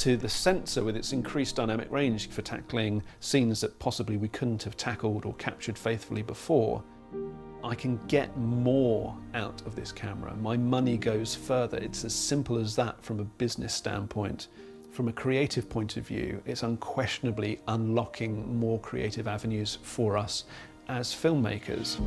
to the sensor with its increased dynamic range for tackling scenes that possibly we couldn't have tackled or captured faithfully before, I can get more out of this camera. My money goes further. It's as simple as that from a business standpoint. From a creative point of view, it's unquestionably unlocking more creative avenues for us as filmmakers.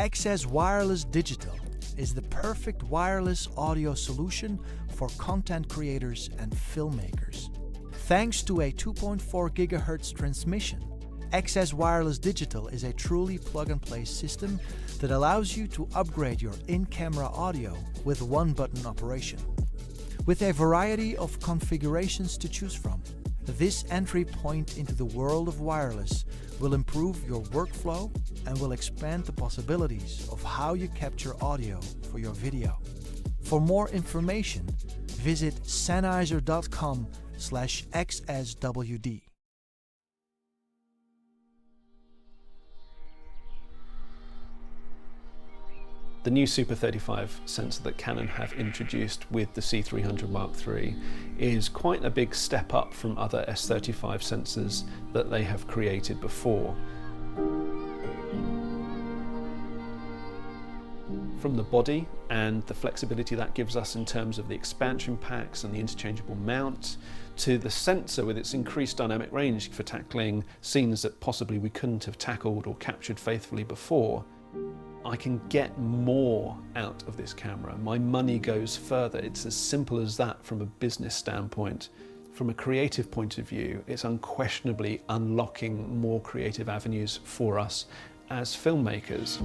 XS Wireless Digital is the perfect wireless audio solution for content creators and filmmakers. Thanks to a 2.4 GHz transmission, XS Wireless Digital is a truly plug-and-play system that allows you to upgrade your in-camera audio with one-button operation. With a variety of configurations to choose from, this entry point into the world of wireless will improve your workflow and will expand the possibilities of how you capture audio for your video. For more information, visit sennheiser.com/xswd. The new Super 35 sensor that Canon have introduced with the C300 Mark III is quite a big step up from other S35 sensors that they have created before. From the body and the flexibility that gives us in terms of the expansion packs and the interchangeable mount, to the sensor with its increased dynamic range for tackling scenes that possibly we couldn't have tackled or captured faithfully before, I can get more out of this camera. My money goes further. It's as simple as that from a business standpoint. From a creative point of view, it's unquestionably unlocking more creative avenues for us as filmmakers.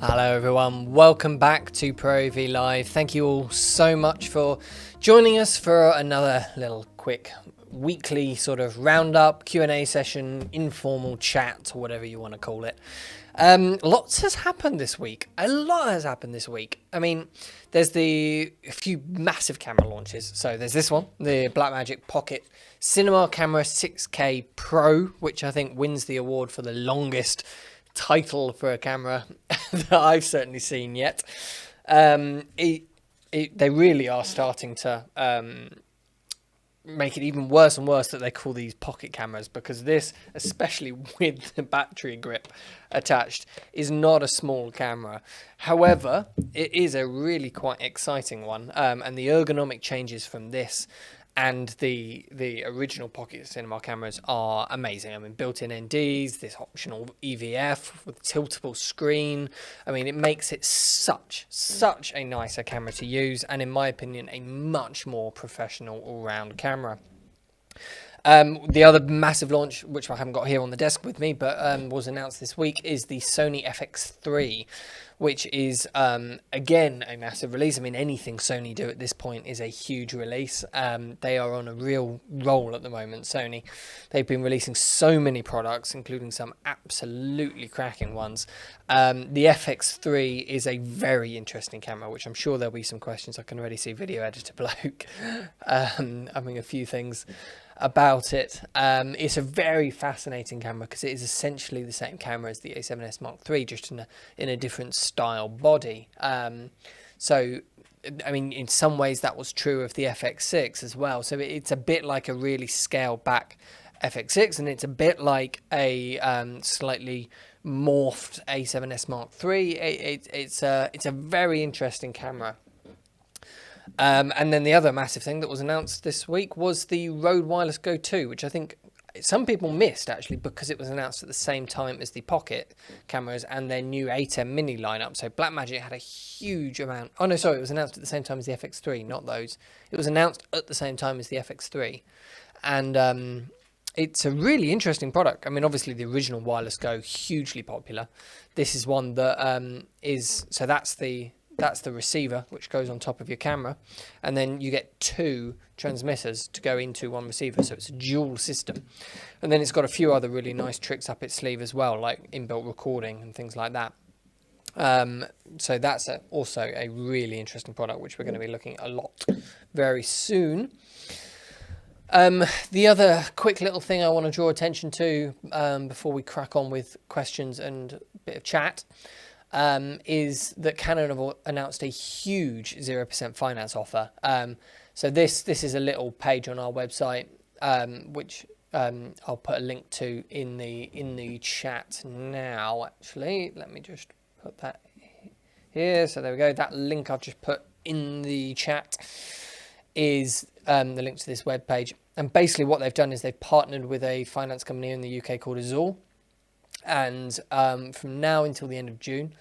Hello everyone, welcome back to ProAV Live. Thank you all so much for joining us for another little quick weekly sort of roundup, Q&A session, informal chat, or whatever you want to call it. Lots has happened this week. A lot has happened this week. I mean, there's a few massive camera launches. So there's this one, the Blackmagic Pocket Cinema Camera 6K Pro, which I think wins the award for the longest title for a camera that I've certainly seen yet. They really are starting to make it even worse and worse that they call these pocket cameras, because this, especially with the battery grip attached, is not a small camera. However, it is a really quite exciting one, and the ergonomic changes from this and the original Pocket Cinema cameras are amazing. I mean, built-in NDs, this optional EVF with tiltable screen. I mean, it makes it such a nicer camera to use, and in my opinion, a much more professional all-round camera. The other massive launch, which I haven't got here on the desk with me, but was announced this week, is the Sony Fx3, which is, again, a massive release. I mean, anything Sony do at this point is a huge release. They are on a real roll at the moment, Sony. They've been releasing so many products, including some absolutely cracking ones. The Fx3 is a very interesting camera, which I'm sure there'll be some questions. I can already see Video Editor Bloke having a few things about it. It's a very fascinating camera because it is essentially the same camera as the A7S Mark III, just in a different style body. So, I mean, in some ways that was true of the FX6 as well. So it's a bit like a really scaled back FX6, and it's a bit like a slightly morphed A7S Mark III. It's a very interesting camera. And then the other massive thing that was announced this week was the Rode Wireless Go 2, which I think some people missed actually because it was announced at the same time as the Pocket cameras and their new A10 Mini lineup. So Blackmagic had a huge amount. Oh no, sorry, it was announced at the same time as the FX3, not those. It was announced at the same time as the FX3, and it's a really interesting product. I mean, obviously the original Wireless Go, hugely popular. This is one that so that's the receiver, which goes on top of your camera, and then you get 2 transmitters to go into one receiver, so it's a dual system. And then it's got a few other really nice tricks up its sleeve as well, like inbuilt recording and things like that. So that's also a really interesting product, which we're going to be looking at a lot very soon. The other quick little thing I want to draw attention to before we crack on with questions and a bit of chat is that Canon have announced a huge 0% finance offer. So this is a little page on our website, which I'll put a link to in the chat now. Actually, let me just put that here. So there we go. That link I've just put in the chat is the link to this web page. And basically what they've done is they've partnered with a finance company in the UK called Azul. And from now until the end of June,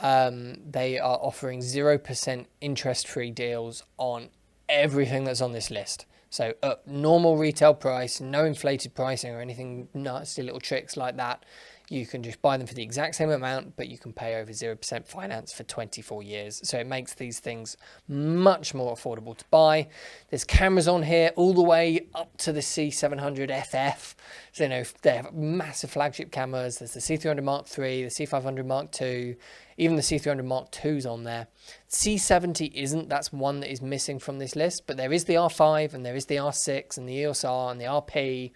they are offering 0% interest-free deals on everything that's on this list. So normal retail price, no inflated pricing or anything nasty little tricks like that. You can just buy them for the exact same amount, but you can pay over 0% finance for 24 years. So it makes these things much more affordable to buy. There's cameras on here all the way up to the C700FF. So, you know, they're massive flagship cameras. There's the C300 Mark III, the C500 Mark II, even the C300 Mark II's on there. C70 isn't. That's one that is missing from this list. But there is the R5 and there is the R6 and the EOS R and the RP.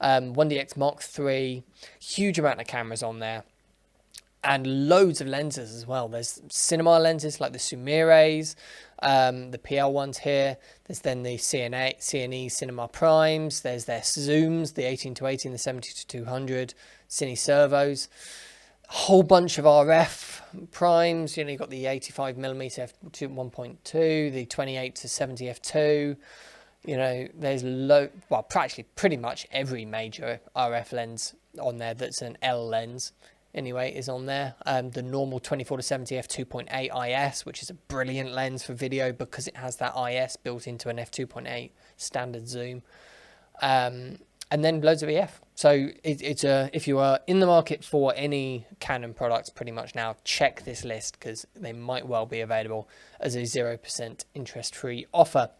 1DX Mark III, huge amount of cameras on there, and loads of lenses as well. There's cinema lenses like the Sumires, the PL ones here. There's then the CNE Cinema Primes. There's their zooms, the 18-80 and the 70-200 Cine Servos. A whole bunch of RF primes. You know, you've got the 85mm f1.2, the 28-70 f2. You know, there's practically pretty much every major RF lens on there that's an L lens anyway is on there. The normal 24-70 f2.8 IS, which is a brilliant lens for video because it has that IS built into an f2.8 standard zoom. And then loads of EF. So if you are in the market for any Canon products pretty much now, check this list because they might well be available as a 0% interest-free offer.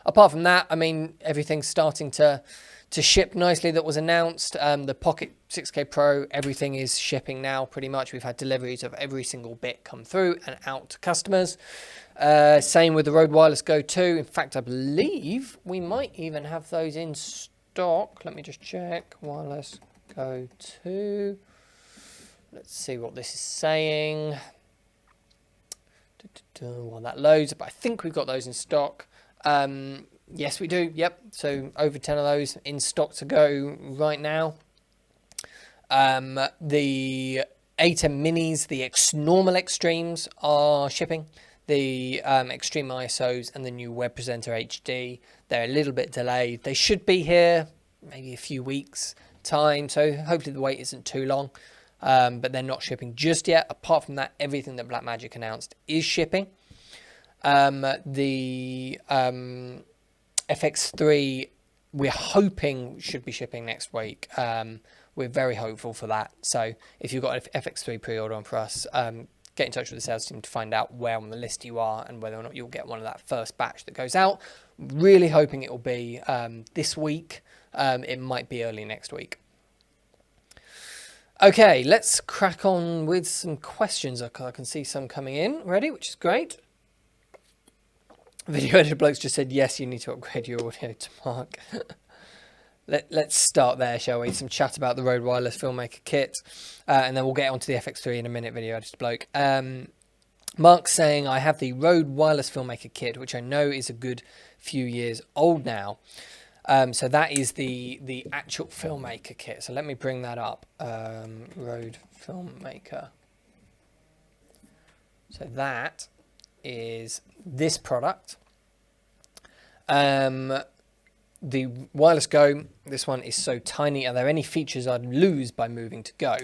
Apart from that, I mean, everything's starting to ship nicely that was announced. The Pocket 6K Pro, everything is shipping now pretty much. We've had deliveries of every single bit come through and out to customers. Same with the Rode Wireless Go 2. In fact, I believe we might even have those in stock. Let me just check. Wireless Go 2. Let's see what this is saying. While that loads, but I think we've got those in stock. Yes, we do. Yep. So over 10 of those in stock to go right now. The A10 Minis, the normal Extremes are shipping. The Extreme ISOs and the new Web Presenter HD, they're a little bit delayed. They should be here maybe a few weeks time. So hopefully the wait isn't too long. But they're not shipping just yet. Apart from that, everything that Blackmagic announced is shipping. The FX3 we're hoping should be shipping next week. We're very hopeful for that. So if you've got an FX3 pre-order on for us, get in touch with the sales team to find out where on the list you are and whether or not you'll get one of that first batch that goes out. Really hoping it will be this week. It might be early next week. Okay, let's crack on with some questions. I can see some coming in already, which is great. Video editor blokes just said, yes, you need to upgrade your audio to Mark. Let's start there, shall we? Some chat about the Rode Wireless Filmmaker Kit, and then we'll get onto the FX3 in a minute, video editor bloke. Mark's saying, I have the Rode Wireless Filmmaker Kit, which I know is a good few years old now. So that is the actual Filmmaker Kit. So let me bring that up. Rode Filmmaker. So that is this product. The Wireless Go, this one is so tiny. Are there any features I'd lose by moving to Go?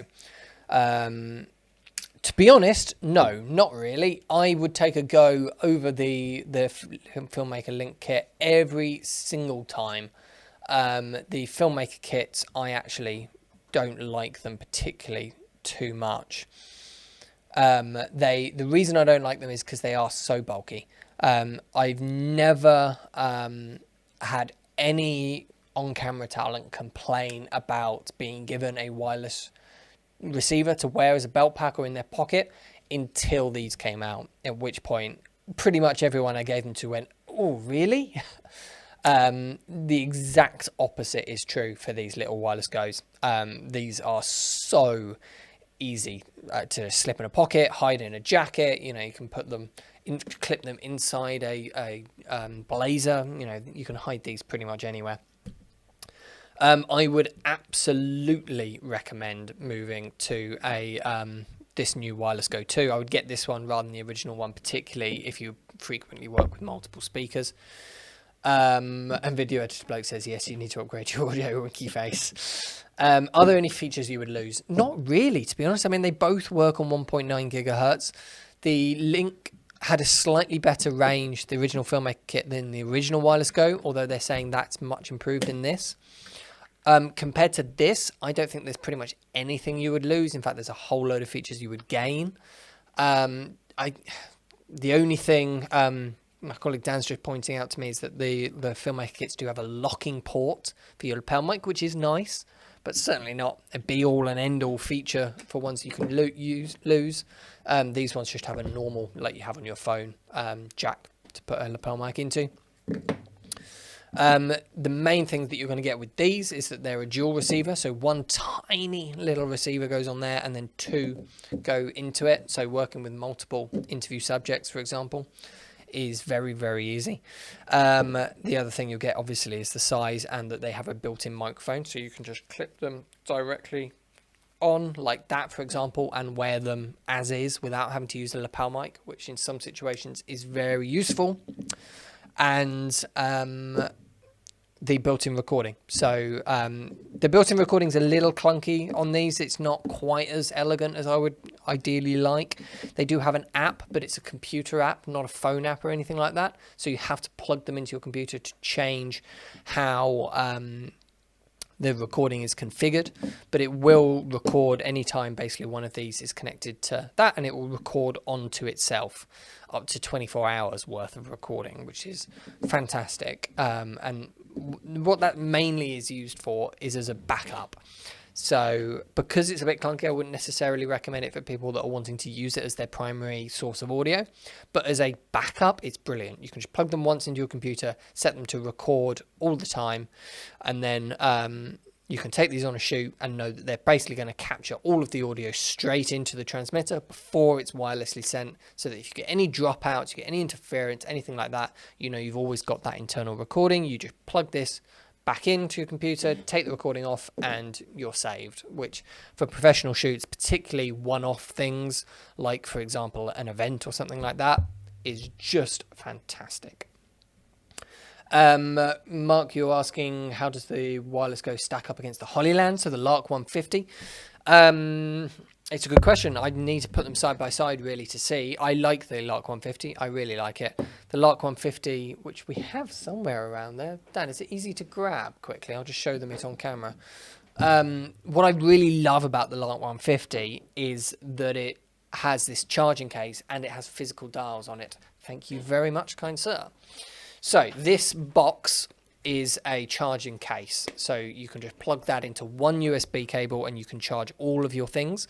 To be honest, no, not really. I would take a Go over the Filmmaker Link kit every single time. The Filmmaker kits, I actually don't like them particularly too much. The reason I don't like them is because they are so bulky. I've never had any on-camera talent complain about being given a wireless receiver to wear as a belt pack or in their pocket until these came out, at which point pretty much everyone I gave them to went, oh really? The exact opposite is true for these little Wireless Goes. These are so easy to slip in a pocket, hide in a jacket. You know, you can put them clip them inside a blazer. You know, you can hide these pretty much anywhere. I would absolutely recommend moving to this new Wireless Go 2. I would get this one rather than the original one, particularly if you frequently work with multiple speakers. And Video Editor Bloke says, yes, you need to upgrade your audio, winky face. Are there any features you would lose? Not really, to be honest. I mean, they both work on 1.9 gigahertz. The Link had a slightly better range, the original Filmmaker kit, than the original Wireless Go, although they're saying that's much improved in this. Compared to this, I don't think there's pretty much anything you would lose. In fact, there's a whole load of features you would gain. The only thing my colleague Dan's just pointing out to me is that the Filmmaker kits do have a locking port for your lapel mic, which is nice, but certainly not a be-all and end-all feature for ones you can lose. These ones just have a normal, like you have on your phone, jack to put a lapel mic into. The main thing that you're going to get with these is that they're a dual receiver, so one tiny little receiver goes on there and then two go into it. So working with multiple interview subjects, for example, is very, very easy. The other thing you'll get obviously is the size, and that they have a built-in microphone, so you can just clip them directly on like that, for example, and wear them as is without having to use a lapel mic, which in some situations is very useful. And the built-in recording. So the built-in recording is a little clunky on these. It's not quite as elegant as I would ideally like. They do have an app, but it's a computer app, not a phone app or anything like that. So you have to plug them into your computer to change how the recording is configured, but it will record anytime basically one of these is connected to that, and it will record onto itself up to 24 hours worth of recording, which is fantastic. And what that mainly is used for is as a backup. So because it's a bit clunky, I wouldn't necessarily recommend it for people that are wanting to use it as their primary source of audio. But as a backup, it's brilliant. You can just plug them once into your computer, set them to record all the time, and then you can take these on a shoot and know that they're basically going to capture all of the audio straight into the transmitter before it's wirelessly sent, so that if you get any dropouts, you get any interference, anything like that, you know you've always got that internal recording. You just plug this back into your computer, take the recording off, and you're saved, which for professional shoots, particularly one-off things like, for example, an event or something like that, is just fantastic. Mark, you're asking, how does the Wireless Go stack up against the Hollyland, so the Lark 150? It's a good question. I need to put them side by side really to see. I like the Lark 150. I really like it. The Lark 150, which we have somewhere around there. Dan, is it easy to grab quickly? I'll just show them it on camera. What I really love about the Lark 150 is that it has this charging case and it has physical dials on it. Thank you very much, kind sir. So this box is a charging case, so you can just plug that into one USB cable and you can charge all of your things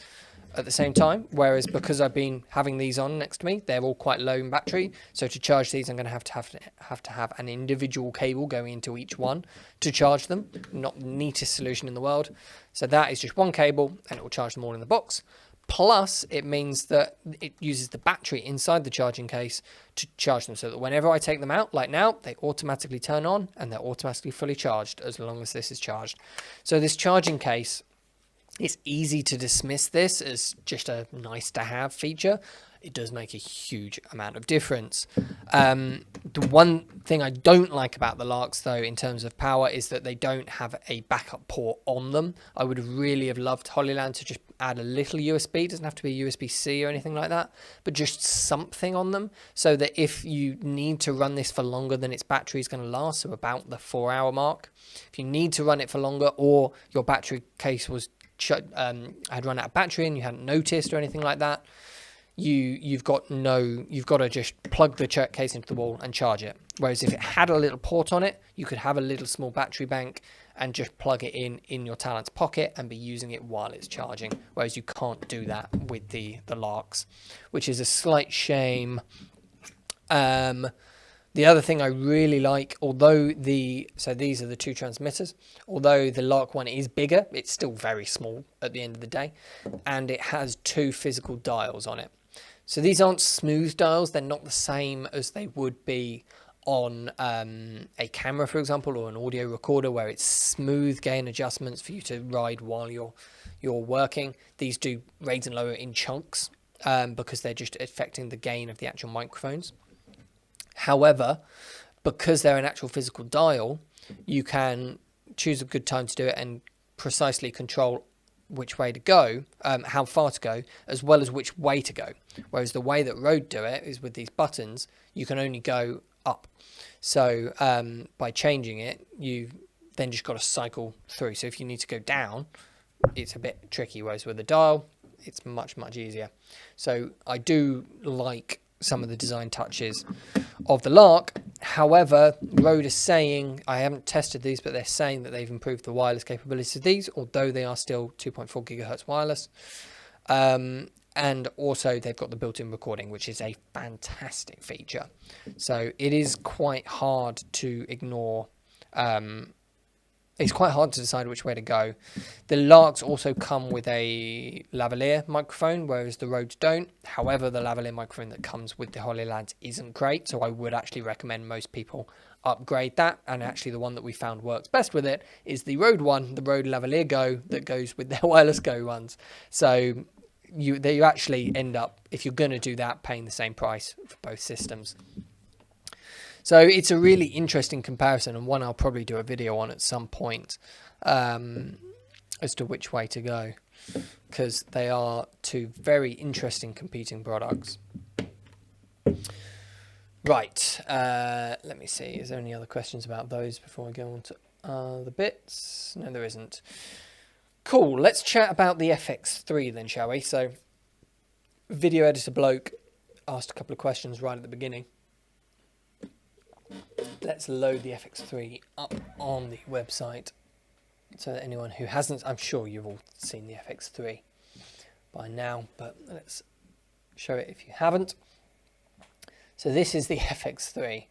at the same time. Whereas because I've been having these on next to me, they're all quite low in battery, so to charge these I'm going to have an individual cable going into each one to charge them. Not the neatest solution in the world. So that is just one cable and it will charge them all in the box. Plus, it means that it uses the battery inside the charging case to charge them, so that whenever I take them out, like now, they automatically turn on and they're automatically fully charged as long as this is charged. So this charging case, it's easy to dismiss this as just a nice to have feature. it does make a huge amount of difference. The one thing I don't like about the Larks, though, in terms of power, is that they don't have a backup port on them. I would really have loved Hollyland to just add a little USB. It doesn't have to be USB-C or anything like that, but just something on them, so that if you need to run this for longer than its battery is going to last, so about the 4-hour mark, if you need to run it for longer, or your battery case was had run out of battery and you hadn't noticed or anything like that, you've got to just plug the case into the wall and charge it. Whereas if it had a little port on it, you could have a little small battery bank and just plug it in your Talent's pocket and be using it while it's charging. Whereas you can't do that with the Larks, which is a slight shame. The other thing I really like, so these are the two transmitters, although the Lark one is bigger, it's still very small at the end of the day, and it has 2 physical dials on it. So these aren't smooth dials, they're not the same as they would be on a camera, for example, or an audio recorder, where it's smooth gain adjustments for you to ride while you're working. These do raise and lower in chunks because they're just affecting the gain of the actual microphones. However, because they're an actual physical dial, you can choose a good time to do it and precisely control which way to go, how far to go, as well as which way to go. Whereas the way that Rode do it is with these buttons, you can only go up. So by changing it, you then just got to cycle through. So if you need to go down, it's a bit tricky. Whereas with the dial, it's much, much easier. So I do like some of the design touches of the Lark. However, Rode is saying, I haven't tested these, but they're saying that they've improved the wireless capabilities of these, although they are still 2.4 gigahertz wireless. And also they've got the built-in recording, which is a fantastic feature. So it is quite hard to ignore. It's quite hard to decide which way to go. The Larks also come with a lavalier microphone, whereas the Rodes don't. However, the lavalier microphone that comes with the Hollylands isn't great, so I would actually recommend most people upgrade that. And actually the one that we found works best with it is the Rode one, the Rode Lavalier Go, that goes with their wireless Go ones. So you actually end up, if you're going to do that, paying the same price for both systems. So it's a really interesting comparison, and one I'll probably do a video on at some point as to which way to go, because they are 2 very interesting competing products. Right, let me see. Is there any other questions about those before I go on to other bits? No, there isn't. Cool, let's chat about the FX3 then, shall we? So, video editor bloke asked a couple of questions right at the beginning. Let's load the FX3 up on the website so that anyone who hasn't, I'm sure you've all seen the FX3 by now, but let's show it if you haven't. So this is the FX3,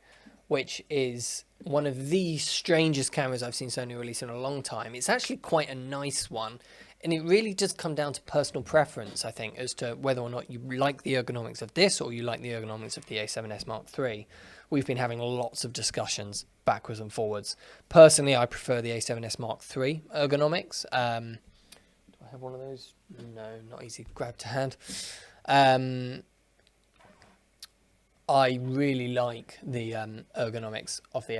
which is one of the strangest cameras I've seen Sony release in a long time. It's actually quite a nice one, and it really does come down to personal preference, I think, as to whether or not you like the ergonomics of this or you like the ergonomics of the A7S Mark III. We've been having lots of discussions backwards and forwards. Personally, I prefer the A7S Mark III ergonomics. Do I have one of those? No, not easy to grab to hand. I really like the ergonomics of the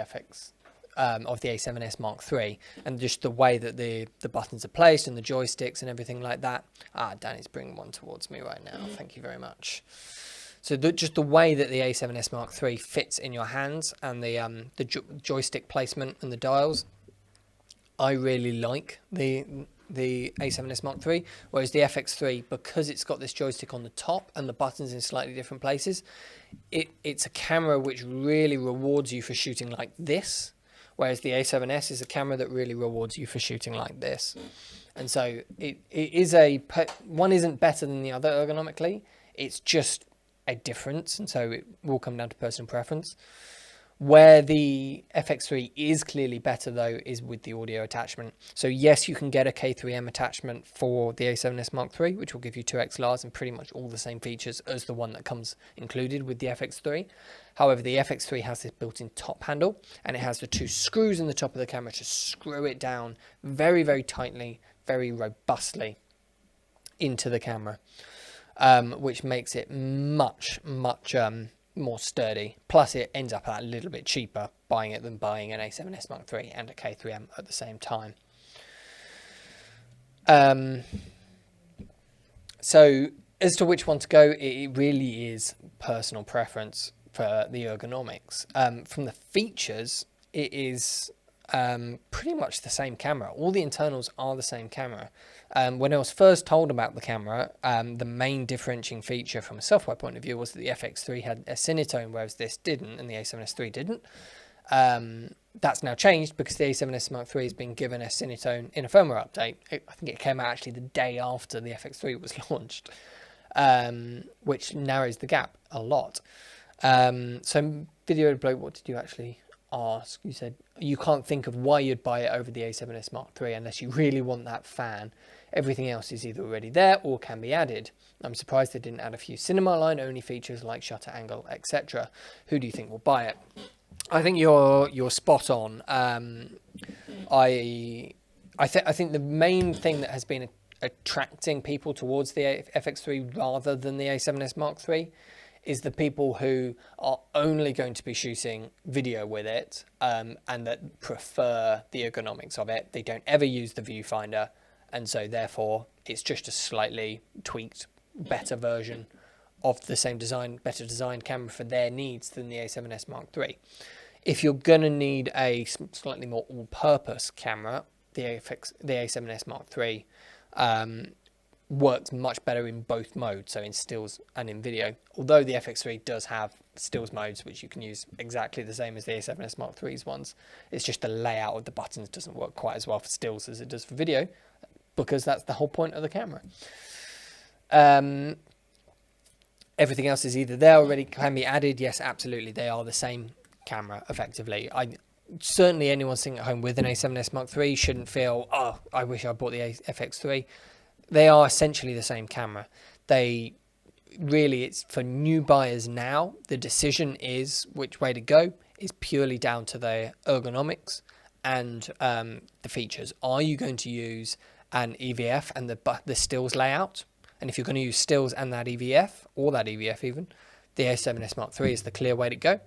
of the A7S Mark III, and just the way that the buttons are placed and the joysticks and everything like that. Danny's bringing one towards me right now. Thank you very much. So just the way that the A7S Mark III fits in your hands, and the joystick placement and the dials, I really like the A7S Mark III, whereas the FX3, because it's got this joystick on the top and the buttons in slightly different places, it's a camera which really rewards you for shooting like this, whereas the A7S is a camera that really rewards you for shooting like this. And so it is one isn't better than the other ergonomically, it's just a difference, and so it will come down to personal preference. Where the FX3 is clearly better, though, is with the audio attachment. So yes, you can get a K3M attachment for the A7S Mark III, which will give you 2 XLRs and pretty much all the same features as the one that comes included with the FX3. However, the FX3 has this built-in top handle, and it has the 2 screws in the top of the camera to screw it down very, very tightly, very robustly into the camera. which makes it much more sturdy. Plus, it ends up a little bit cheaper buying it than buying an A7S Mark III and a K3M at the same time. So as to which one to go, it really is personal preference for the ergonomics. From the features, it is pretty much the same camera. All the internals are the same camera. When I was first told about the camera, the main differentiating feature from a software point of view was that the FX3 had a cinetone, whereas this didn't, and the A7S III didn't. That's now changed because the A7S Mark III has been given a cinetone in a firmware update. I think it came out actually the day after the FX3 was launched, which narrows the gap a lot. So Video Bloke, what did you actually ask? You said you can't think of why you'd buy it over the A7S Mark III unless you really want that fan. Everything else is either already there or can be added. I'm surprised they didn't add a few cinema line only features like shutter angle, etc. Who do you think will buy it? I think you're spot on. I think the main thing that has been attracting people towards the FX3 rather than the A7S Mark III is the people who are only going to be shooting video with it, and that prefer the ergonomics of it. They don't ever use the viewfinder, and so therefore it's just a slightly tweaked, better version of the same design, better designed camera for their needs than the A7S Mark III. If you're going to need a slightly more all-purpose camera, the A7S Mark III works much better in both modes, so in stills and in video. Although the FX3 does have stills modes, which you can use exactly the same as the A7S Mark III's ones. It's just the layout of the buttons doesn't work quite as well for stills as it does for video, because that's the whole point of the camera. Everything else is either there already, can be added. Yes, absolutely, they are the same camera effectively. Certainly anyone sitting at home with an A7S Mark III shouldn't feel, oh, I wish I bought the FX3. They are essentially the same camera. They really, it's for new buyers now. The decision is which way to go is purely down to the ergonomics and the features. Are you going to use an EVF and the stills layout? And if you're going to use stills and that EVF, or that EVF even, the A7S Mark III is the clear way to go.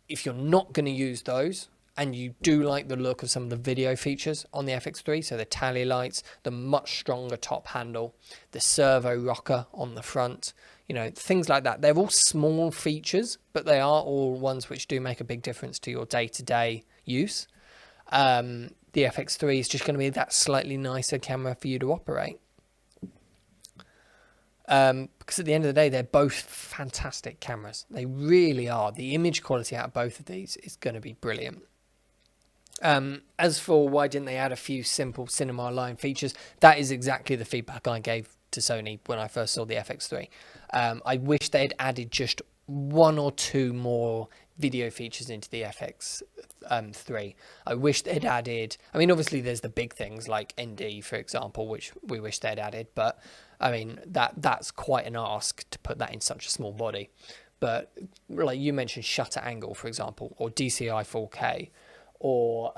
If you're not going to use those, and you do like the look of some of the video features on the FX3, so the tally lights, the much stronger top handle, the servo rocker on the front, you know, things like that. They're all small features, but they are all ones which do make a big difference to your day-to-day use. The FX3 is just going to be that slightly nicer camera for you to operate. Because at the end of the day, they're both fantastic cameras. They really are. The image quality out of both of these is going to be brilliant. As for why didn't they add a few simple cinema line features, that is exactly the feedback I gave to Sony when I first saw the FX3. I wish they'd added just one or two more video features into the FX3. I wish they'd added, I mean, obviously there's the big things like ND, for example, which we wish they'd added, but I mean, that's quite an ask to put that in such a small body. But like you mentioned, shutter angle, for example, or DCI 4K, or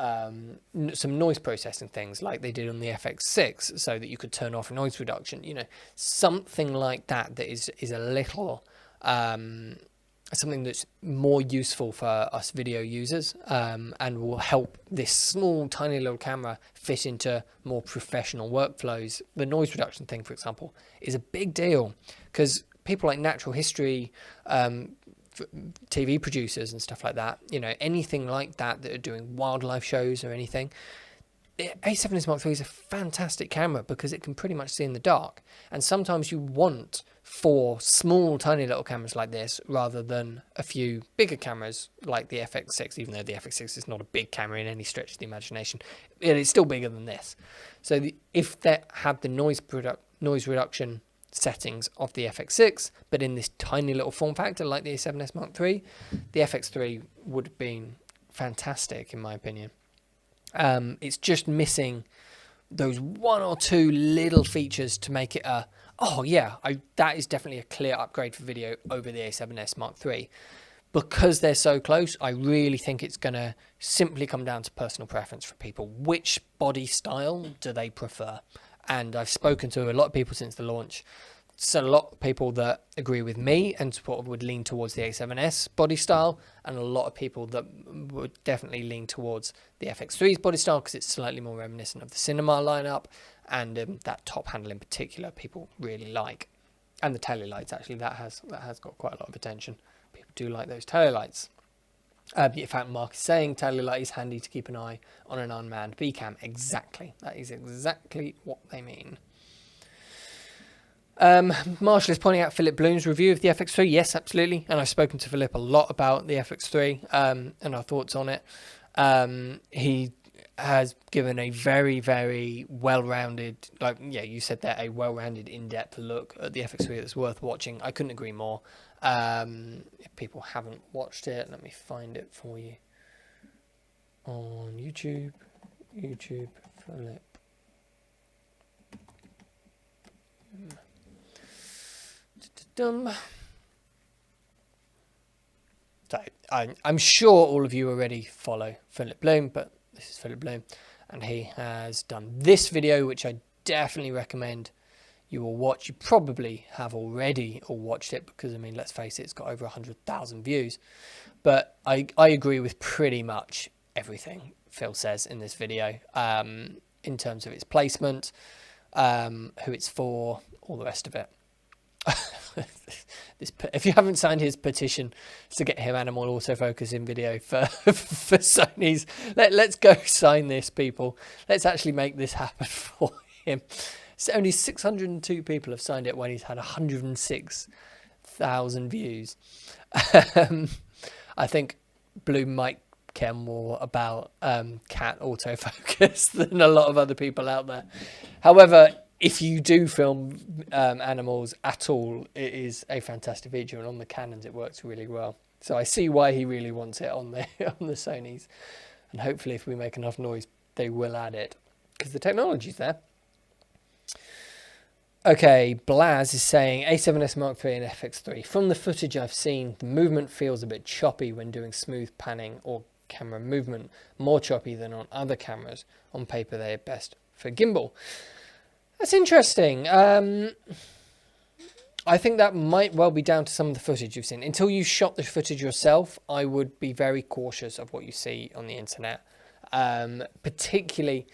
some noise processing things like they did on the FX6, so that you could turn off noise reduction, you know, something like that that is a little something that's more useful for us video users, and will help this small tiny little camera fit into more professional workflows. The noise reduction thing, for example, is a big deal because people like Natural History TV producers and stuff like that, you know, anything like that that are doing wildlife shows or anything, the A7S Mark III is a fantastic camera because it can pretty much see in the dark. And sometimes you want 4 small, tiny little cameras like this rather than a few bigger cameras like the FX6, even though the FX6 is not a big camera in any stretch of the imagination. It is still bigger than this. So if they had the noise reduction settings of the FX6, but in this tiny little form factor like the A7S Mark III, the FX3 would have been fantastic in my opinion. It's just missing those 1 or 2 little features to make it that is definitely a clear upgrade for video over the A7S Mark III. Because they're so close, I really think it's going to simply come down to personal preference for people. Which body style do they prefer? And I've spoken to a lot of people since the launch. a lot of people that agree with me and sort of would lean towards the A7S body style, and a lot of people that would definitely lean towards the FX3's body style because it's slightly more reminiscent of the cinema lineup, and that top handle in particular people really like, and the tail lights actually that has got quite a lot of attention. People do like those tail lights. In fact, Mark is saying tail light is handy to keep an eye on an unmanned B cam. Exactly, that is exactly what they mean. Marshall is pointing out Philip Bloom's review of the FX3. Yes, absolutely. And I've spoken to Philip a lot about the FX3 and our thoughts on it. He has given a very, very well-rounded, you said that, a well-rounded, in-depth look at the FX3 that's worth watching. I couldn't agree more. If people haven't watched it, let me find it for you. On YouTube, Philip. So I'm sure all of you already follow Philip Bloom, but this is Philip Bloom, and he has done this video, which I definitely recommend you will watch. You probably have already all watched it because, I mean, let's face it, it's got over 100,000 views. But I agree with pretty much everything Phil says in this video, in terms of its placement, who it's for, all the rest of it. If you haven't signed his petition to get him animal autofocus in video for Sony's, let's go sign this, people. Let's actually make this happen for him. So only 602 people have signed it when he's had 106,000 views. I think Bloom might care more about cat autofocus than a lot of other people out there. However, if you do film animals at all, it is a fantastic feature, and on the Canons it works really well. So I see why he really wants it on the Sonys, and hopefully if we make enough noise, they will add it because the technology's there. Okay, Blaz is saying A7S Mark III and FX3. From the footage I've seen, the movement feels a bit choppy when doing smooth panning or camera movement, more choppy than on other cameras. On paper, they are best for gimbal. That's interesting. I think that might well be down to some of the footage you've seen. Until you shot the footage yourself, I would be very cautious of what you see on the internet. Particularly,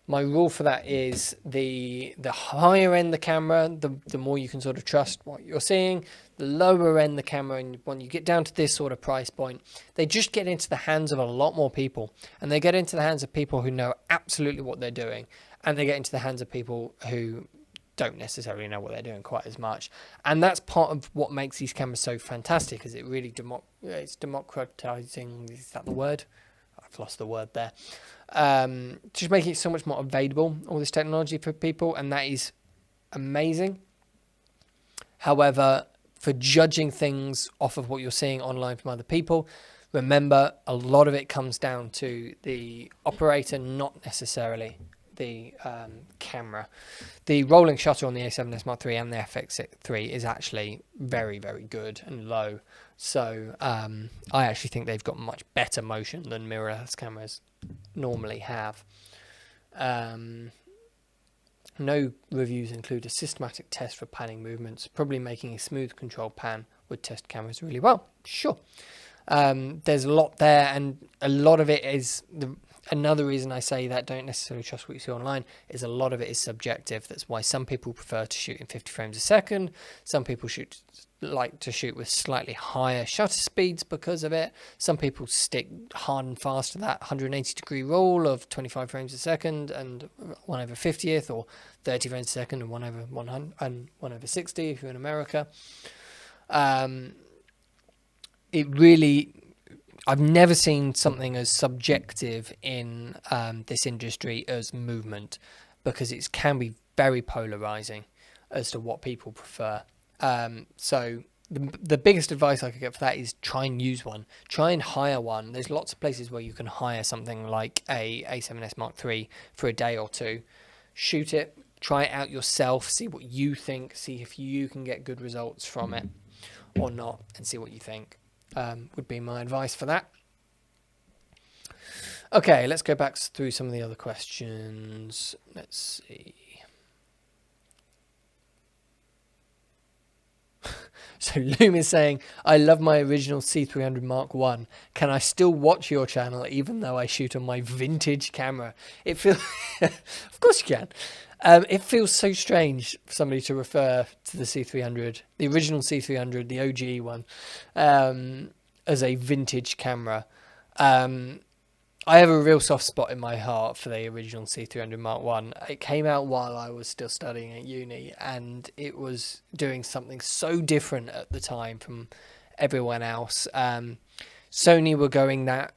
my rule for that is the higher end the camera, the more you can sort of trust what you're seeing. The lower end the camera, and when you get down to this sort of price point, they just get into the hands of a lot more people. And they get into the hands of people who know absolutely what they're doing. And they get into the hands of people who don't necessarily know what they're doing quite as much. And that's part of what makes these cameras so fantastic, is it really it's democratizing, is that the word? I've lost the word there. Just making it so much more available, all this technology for people, and that is amazing. However, for judging things off of what you're seeing online from other people, remember, a lot of it comes down to the operator, not necessarily the camera. The rolling shutter on the A7S Mark III and the FX3 is actually very, very good and low. So I actually think they've got much better motion than mirrorless cameras normally have. No reviews include a systematic test for panning movements. Probably making a smooth control pan would test cameras really well. Sure. There's a lot there, and a lot of it is another reason I say that don't necessarily trust what you see online is a lot of it is subjective. That's why some people prefer to shoot in 50 frames a second. Some people like to shoot with slightly higher shutter speeds because of it. Some people stick hard and fast to that 180-degree rule of 25 frames a second and 1/50th, or 30 frames a second and 1/100 and 1/60 if you're in America. I've never seen something as subjective in this industry as movement, because it can be very polarizing as to what people prefer. So the biggest advice I could get for that is try and use one. Try and hire one. There's lots of places where you can hire something like a A7S Mark III for a day or two. Shoot it, try it out yourself, see what you think, see if you can get good results from it or not, and see what you think. Would be my advice for that. Okay, let's go back through some of the other questions. Let's see. So Loom is saying, I love my original C300 Mark 1. Can I still watch your channel even though I shoot on my vintage camera? It feels, of course you can. It feels so strange for somebody to refer to the C300, the original C300, the OG one, as a vintage camera. I have a real soft spot in my heart for the original C300 Mark 1. It came out while I was still studying at uni, and it was doing something so different at the time from everyone else. Sony were going that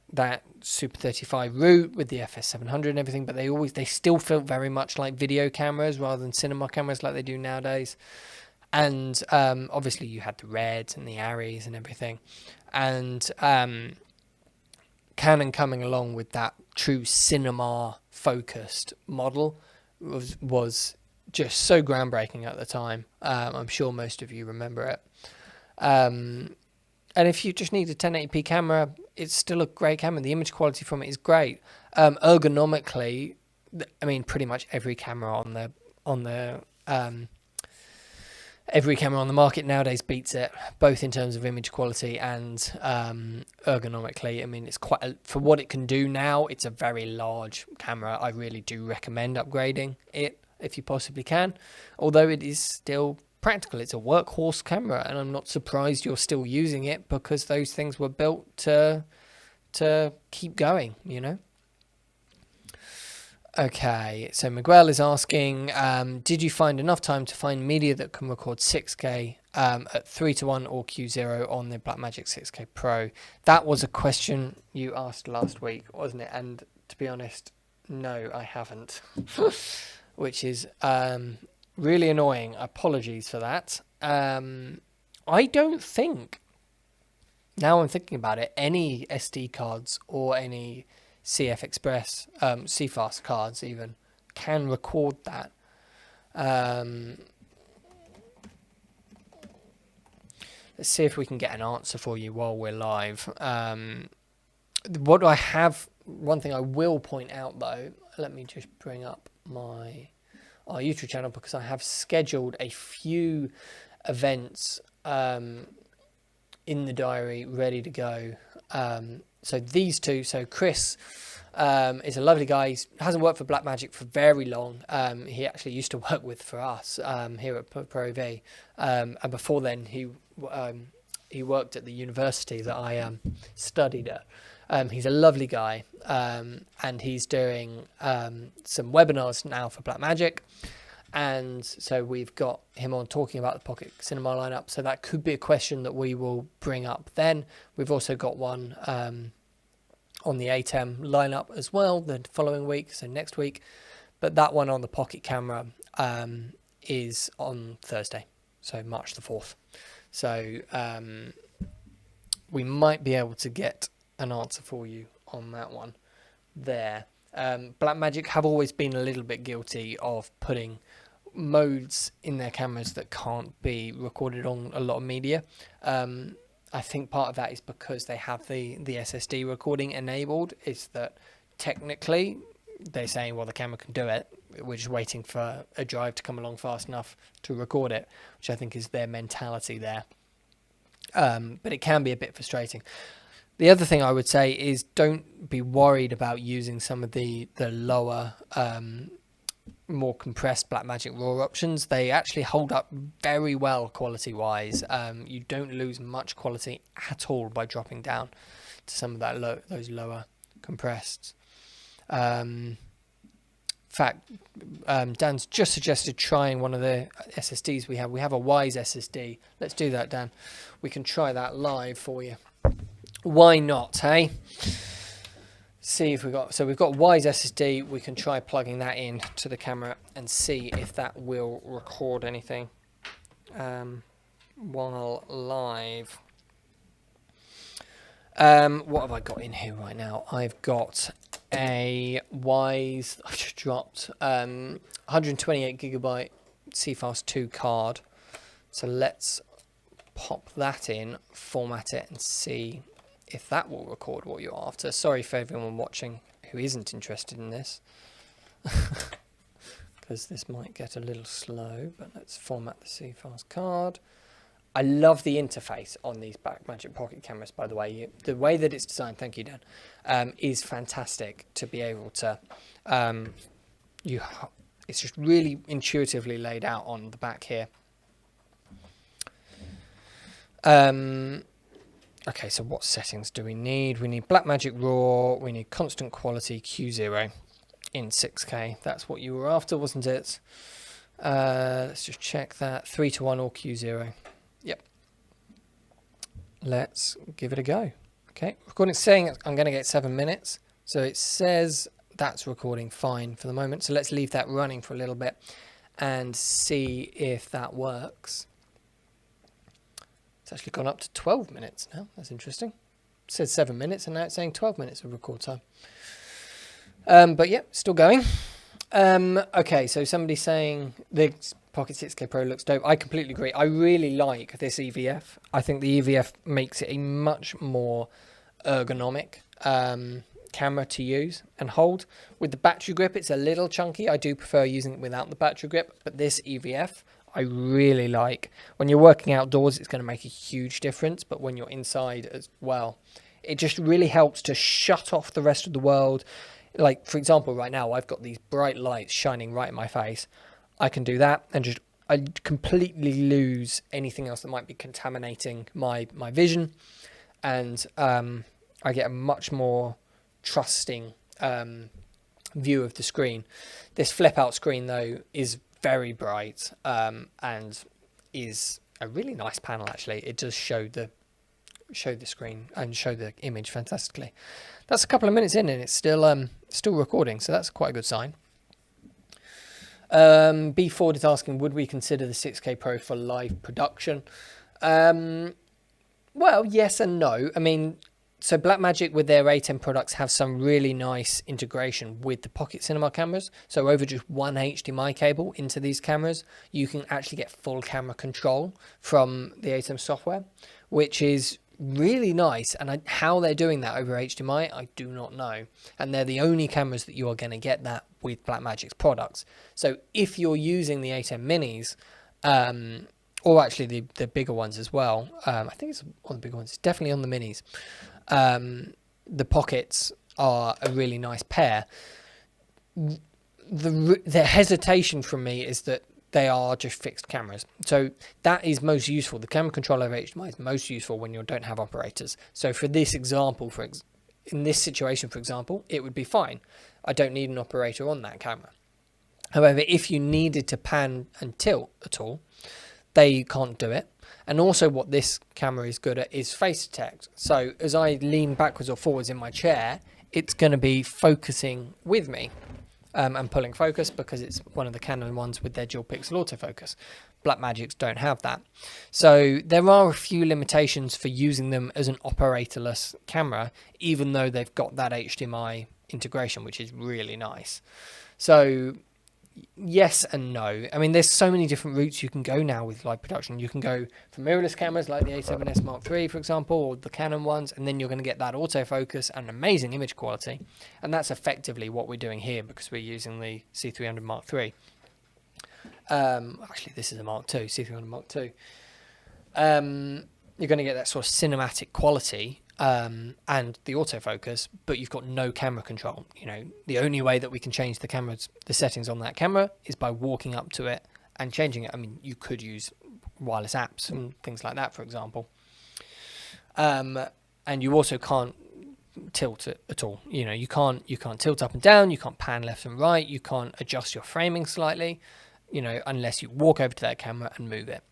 Super 35 route with the FS700 and everything, but they still felt very much like video cameras rather than cinema cameras like they do nowadays. And obviously you had the Reds and the Arris and everything, and Canon coming along with that true cinema focused model was just so groundbreaking at the time. I'm sure most of you remember it. And if you just need a 1080p camera, it's still a great camera. The image quality from it is great. Ergonomically, I mean, pretty much every camera every camera on the market nowadays beats it, both in terms of image quality and ergonomically. I mean, it's for what it can do now, it's a very large camera. I really do recommend upgrading it if you possibly can, although it is still practical. It's a workhorse camera, and I'm not surprised you're still using it, because those things were built to keep going, you know. Okay, so Miguel is asking, did you find enough time to find media that can record 6K at 3:1 or Q0 on the Blackmagic 6K Pro? That was a question you asked last week, wasn't it? And to be honest, no, I haven't, which is really annoying. Apologies for that. I don't think, now I'm thinking about it, any SD cards or any CF Express, CFast cards even, can record that. Let's see if we can get an answer for you while we're live. What do I have? One thing I will point out though, let me just bring up our YouTube channel, because I have scheduled a few events in the diary ready to go. So these two, so Chris is a lovely guy. He hasn't worked for Blackmagic for very long. He actually used to work for us here at ProAV, and before then he worked at the university that I studied at. He's a lovely guy, and he's doing some webinars now for Blackmagic. And so we've got him on talking about the Pocket Cinema lineup. So that could be a question that we will bring up then. We've also got one on the ATEM lineup as well the following week, so next week. But that one on the Pocket camera is on Thursday, so March the 4th. So we might be able to get an answer for you on that one there. Blackmagic have always been a little bit guilty of putting modes in their cameras that can't be recorded on a lot of media. I think part of that is because they have the SSD recording enabled. Is that technically they're saying, well, the camera can do it, we're just waiting for a drive to come along fast enough to record it, which I think is their mentality there. But it can be a bit frustrating. The other thing I would say is don't be worried about using some of the lower, more compressed Blackmagic RAW options. They actually hold up very well quality-wise. You don't lose much quality at all by dropping down to some of that those lower compressed. In fact, Dan's just suggested trying one of the SSDs we have. We have a Wise SSD. Let's do that, Dan. We can try that live for you. Why not, hey? See if we've got Wise SSD. We can try plugging that in to the camera and see if that will record anything while live. What have I got in here right now? I've got a Wise, I just dropped 128GB CFast 2 card. So let's pop that in, format it, and see if that will record what you're after. Sorry for everyone watching who isn't interested in this, because this might get a little slow, but let's format the CFast card. I love the interface on these Blackmagic Pocket cameras, by the way. The way that it's designed, thank you, Dan, is fantastic to be able to... it's just really intuitively laid out on the back here. Okay, so what settings do we need? We need Blackmagic RAW, we need constant quality Q0 in 6K. That's what you were after, wasn't it? Let's just check that. 3:1 or Q0. Yep. Let's give it a go. Okay, recording's saying I'm going to get 7 minutes. So it says that's recording fine for the moment. So let's leave that running for a little bit and see if that works. It's actually gone up to 12 minutes now. That's interesting. It says 7 minutes and now it's saying 12 minutes of record time. But yeah, still going. Okay, so somebody's saying the Pocket 6K Pro looks dope. I completely agree. I really like this EVF. I think the EVF makes it a much more ergonomic camera to use and hold. With the battery grip, it's a little chunky. I do prefer using it without the battery grip, but this EVF I really like. When you're working outdoors, it's going to make a huge difference, but when you're inside as well, it just really helps to shut off the rest of the world. Like, for example, right now, I've got these bright lights shining right in my face. I can do that and I completely lose anything else that might be contaminating my vision. And I get a much more trusting view of the screen. This flip out screen, though, is very bright and is a really nice panel, actually. It does show the screen and show the image fantastically. That's a couple of minutes in and it's still recording, so that's quite a good sign. B Ford is asking, would we consider the 6K Pro for live production? Well, yes and no. I mean, so Blackmagic with their A10 products have some really nice integration with the Pocket Cinema cameras. So over just one HDMI cable into these cameras, you can actually get full camera control from the A10 software, which is really nice. And how they're doing that over HDMI, I do not know. And they're the only cameras that you are going to get that with Blackmagic's products. So if you're using the A10 minis, or actually the bigger ones as well, I think it's on the bigger ones, it's definitely on the minis. The Pockets are a really nice pair. The hesitation from me is that they are just fixed cameras. So that is most useful. The camera control over HDMI is most useful when you don't have operators. So for this example, in this situation, for example, it would be fine. I don't need an operator on that camera. However, if you needed to pan and tilt at all, they can't do it. And also what this camera is good at is face detect. So as I lean backwards or forwards in my chair, it's going to be focusing with me and pulling focus because it's one of the Canon ones with their dual pixel autofocus. Blackmagics don't have that. So there are a few limitations for using them as an operatorless camera, even though they've got that HDMI integration, which is really nice. So yes and no. I mean, there's so many different routes you can go now with live production. You can go for mirrorless cameras like the A7S Mark III, for example, or the Canon ones, and then you're going to get that autofocus and amazing image quality. And that's effectively what we're doing here because we're using the C300 Mark III. Actually, this is a Mark II, C300 Mark II. You're going to get that sort of cinematic quality and the autofocus, but you've got no camera control. You know, the only way that we can change the settings on that camera is by walking up to it and changing it. I mean, you could use wireless apps and things like that, for example. And you also can't tilt it at all. You know, you can't tilt up and down, you can't pan left and right, you can't adjust your framing slightly, you know, unless you walk over to that camera and move it.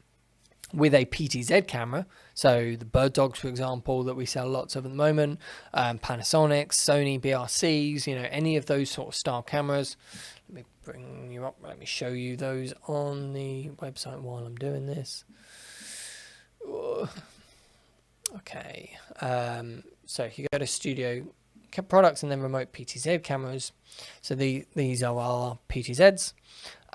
With a Ptz camera, so the Bird Dogs, for example, that we sell lots of at the moment, Panasonic, Sony BRCs, you know, any of those sort of style cameras. Let me bring you up, let me show you those on the website while I'm doing this. Okay, so if you go to Studio Products and then Remote Ptz cameras, so these are our Ptzs.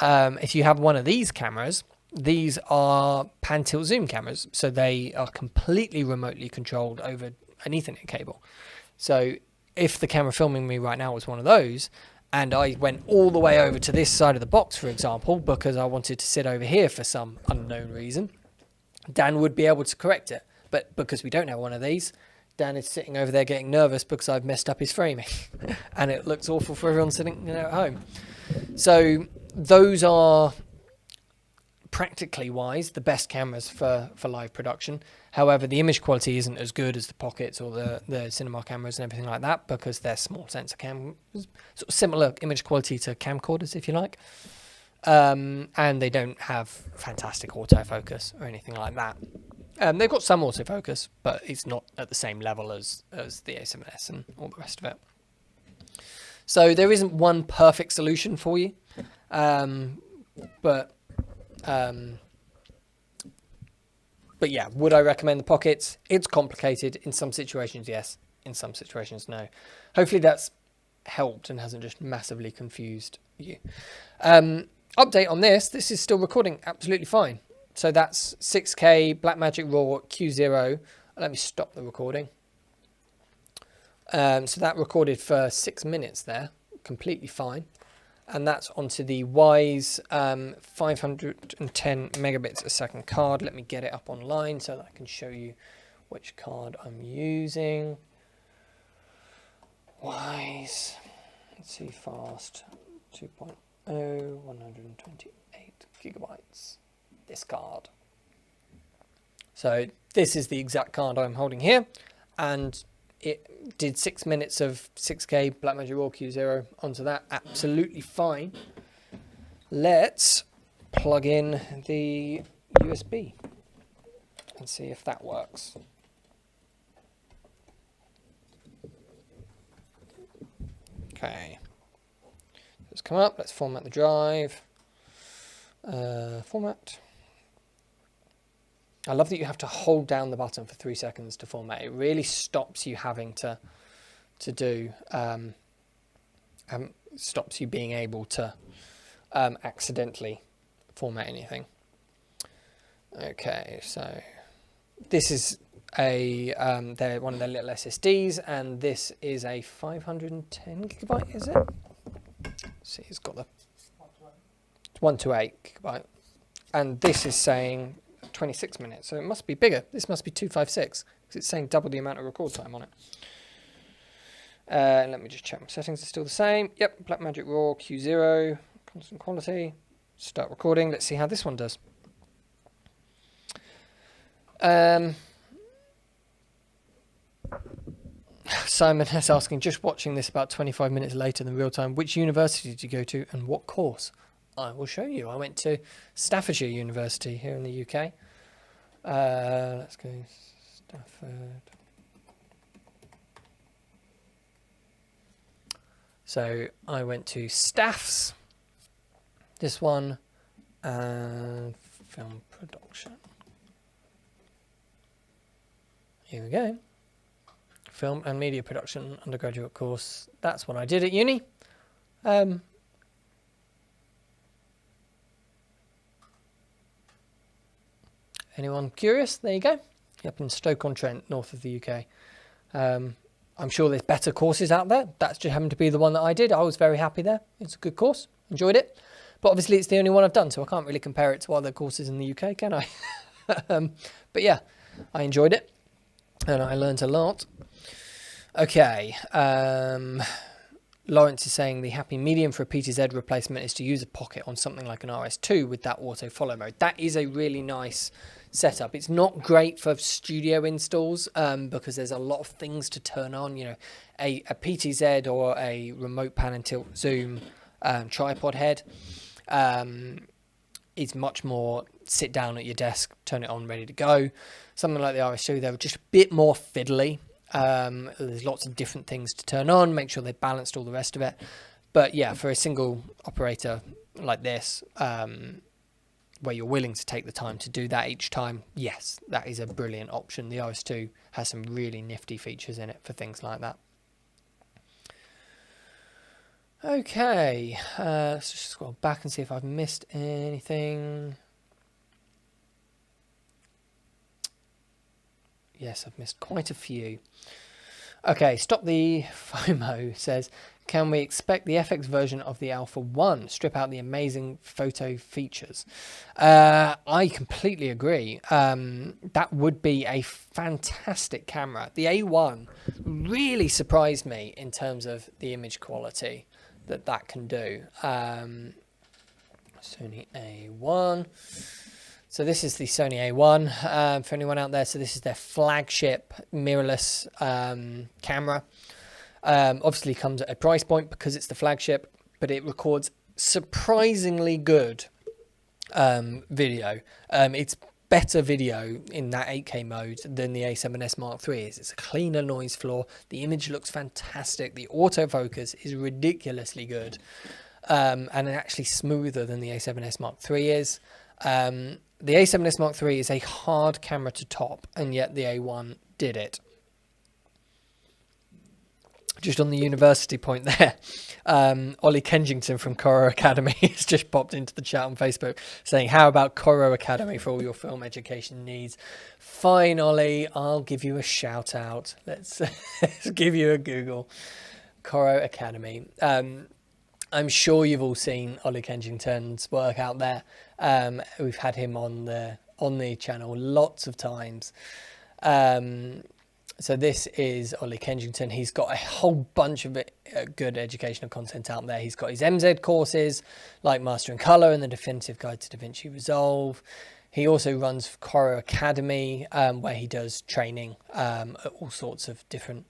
If you have one of these cameras, these are pan tilt zoom cameras, so they are completely remotely controlled over an Ethernet cable. So if the camera filming me right now was one of those, and I went all the way over to this side of the box, for example, because I wanted to sit over here for some unknown reason, Dan would be able to correct it. But because we don't have one of these, Dan is sitting over there getting nervous because I've messed up his framing. And it looks awful for everyone sitting at home. So those are, practically wise, the best cameras for live production. However, the image quality isn't as good as the Pockets or the cinema cameras and everything like that, because they're small sensor cameras, sort of similar image quality to camcorders, if you like. And they don't have fantastic autofocus or anything like that. They've got some autofocus, but it's not at the same level as the A7S and all the rest of it. So there isn't one perfect solution for you, but yeah, would I recommend the Pockets? It's complicated. In some situations, yes. In some situations, no. Hopefully that's helped and hasn't just massively confused you. Update on this. This is still recording absolutely fine. So that's 6K Blackmagic RAW Q0. Let me stop the recording. So that recorded for 6 minutes there. Completely fine. And that's onto the Wise 510 megabits a second card. Let me get it up online so that I can show you which card I'm using. Wise, let's see, fast 2.0, 128 gigabytes. This card. So this is the exact card I'm holding here, and it did 6 minutes of 6K Blackmagic RAW Q0 onto that. Absolutely fine. Let's plug in the USB and see if that works. Okay. Let's come up. Let's format the drive. Format. I love that you have to hold down the button for 3 seconds to format. It really stops you having to do, stops you being able to accidentally format anything. Okay, so this is a one of their little SSDs, and this is a 510 gigabyte, is it? See, it's got the 128 gigabyte, and this is saying 26 minutes, so it must be bigger. This must be 256 because it's saying double the amount of record time on it. Let me just check my settings are still the same. Yep, Blackmagic RAW Q0, constant quality. Start recording. Let's see how this one does. Simon is asking, just watching this about 25 minutes later than real time, which university did you go to and what course? I will show you. I went to Staffordshire University here in the UK. Let's go Stafford. So I went to Staffs, this one, and film production. Here we go. Film and media production undergraduate course. That's what I did at uni. Anyone curious? There you go. Up in Stoke-on-Trent, north of the UK. I'm sure there's better courses out there. That's just happened to be the one that I did. I was very happy there. It's a good course. Enjoyed it. But obviously it's the only one I've done, so I can't really compare it to other courses in the UK, can I? But yeah, I enjoyed it. And I learned a lot. Okay. Lawrence is saying the happy medium for a Ptz replacement is to use a Pocket on something like an RS2 with that auto follow mode. That is a really nice setup. It's not great for studio installs because there's a lot of things to turn on. You know, a Ptz or a remote pan and tilt zoom tripod head is much more sit down at your desk, turn it on, ready to go. Something like the RS2, they're just a bit more fiddly. There's lots of different things to turn on, make sure they're balanced, all the rest of it. But yeah, for a single operator like this, where you're willing to take the time to do that each time, yes, that is a brilliant option. The RS2 has some really nifty features in it for things like that. Okay, let's just scroll back and see if I've missed anything. Yes, I've missed quite a few. Okay, Stop the FOMO says, can we expect the FX version of the Alpha 1 strip out the amazing photo features? I completely agree. That would be a fantastic camera. The A1 really surprised me in terms of the image quality that can do. Sony A1. So this is the Sony A1 for anyone out there. So this is their flagship mirrorless camera. Obviously comes at a price point because it's the flagship, but it records surprisingly good video. It's better video in that 8K mode than the A7S Mark III is. It's a cleaner noise floor. The image looks fantastic. The autofocus is ridiculously good, and actually smoother than the A7S Mark III is. The A7S Mark III is a hard camera to top, and yet the A1 did it. Just on the university point there, Ollie Kensington from Coro Academy has just popped into the chat on Facebook saying, how about Coro Academy for all your film education needs? Fine, Ollie, I'll give you a shout out. Let's give you a Google. Coro Academy. I'm sure you've all seen Ollie Kensington's work out there. We've had him on the channel lots of times. So this is Ollie Kensington. He's got a whole bunch of good educational content out there. He's got his MZ courses like Mastering Colour and the Definitive Guide to DaVinci Resolve. He also runs Coro Academy, where he does training at all sorts of different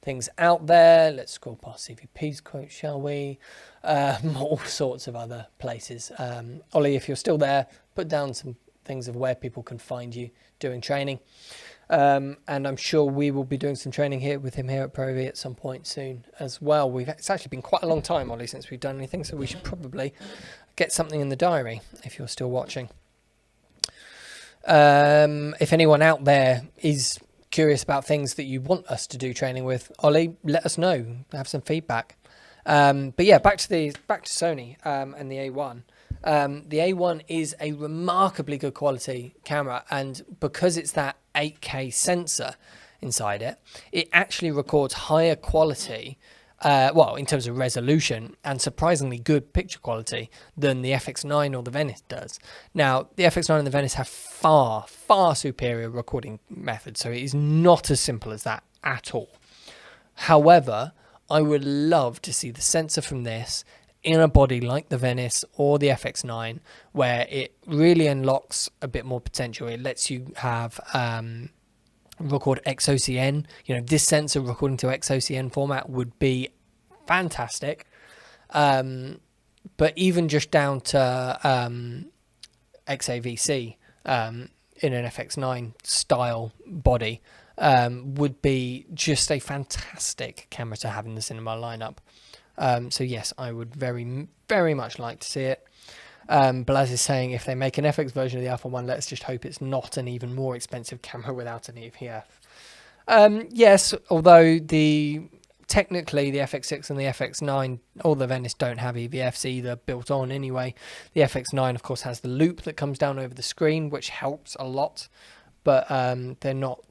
things out there. Let's scroll past CVP's quote, shall we? All sorts of other places. Ollie, if you're still there, put down some things of where people can find you doing training. And I'm sure we will be doing some training here with him here at ProAV at some point soon as well. It's actually been quite a long time, Ollie, since we've done anything, so we should probably get something in the diary if you're still watching. If anyone out there is curious about things that you want us to do training with, Ollie, let us know. Have some feedback. But yeah, back to Sony and the A1. The A1 is a remarkably good quality camera, and because it's that 8K sensor inside it, it actually records higher quality, well, in terms of resolution, and surprisingly good picture quality than the FX9 or the Venice does. Now, the FX9 and the Venice have far, far superior recording methods, so it is not as simple as that at all. However, I would love to see the sensor from this in a body like the Venice or the FX9, where it really unlocks a bit more potential. It lets you have record XOCN. You know, this sensor recording to XOCN format would be fantastic. But even just down to XAVC in an FX9 style body would be just a fantastic camera to have in the cinema lineup. So yes, I would very, very much like to see it. Blaz is saying, if they make an FX version of the Alpha 1, let's just hope it's not an even more expensive camera without an EVF. Yes, although technically the FX6 and the FX9 or the Venice don't have EVFs either built on anyway. The FX9, of course, has the loop that comes down over the screen, which helps a lot, but they're not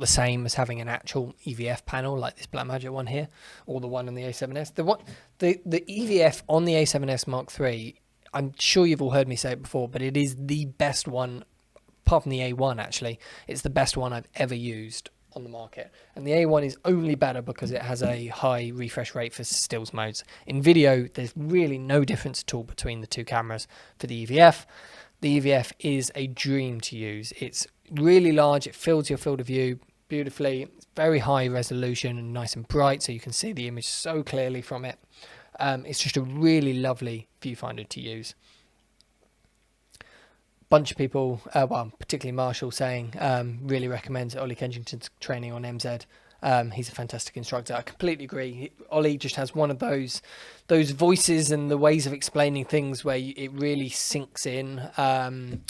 the same as having an actual EVF panel like this Blackmagic one here, or the one on the A7S. The EVF on the A7S Mark III, I'm sure you've all heard me say it before, but it is the best one, apart from the A1 actually. It's the best one I've ever used on the market. And the A1 is only better because it has a high refresh rate for stills modes. In video, there's really no difference at all between the two cameras for the EVF. The EVF is a dream to use. It's really large, it fills your field of view beautifully, it's very high resolution and nice and bright, so you can see the image so clearly from it. It's just a really lovely viewfinder to use. Bunch of people, well, particularly Marshall, saying really recommends Ollie Kensington's training on MZ. He's a fantastic instructor. I completely agree. Ollie just has one of those voices and the ways of explaining things where it really sinks in.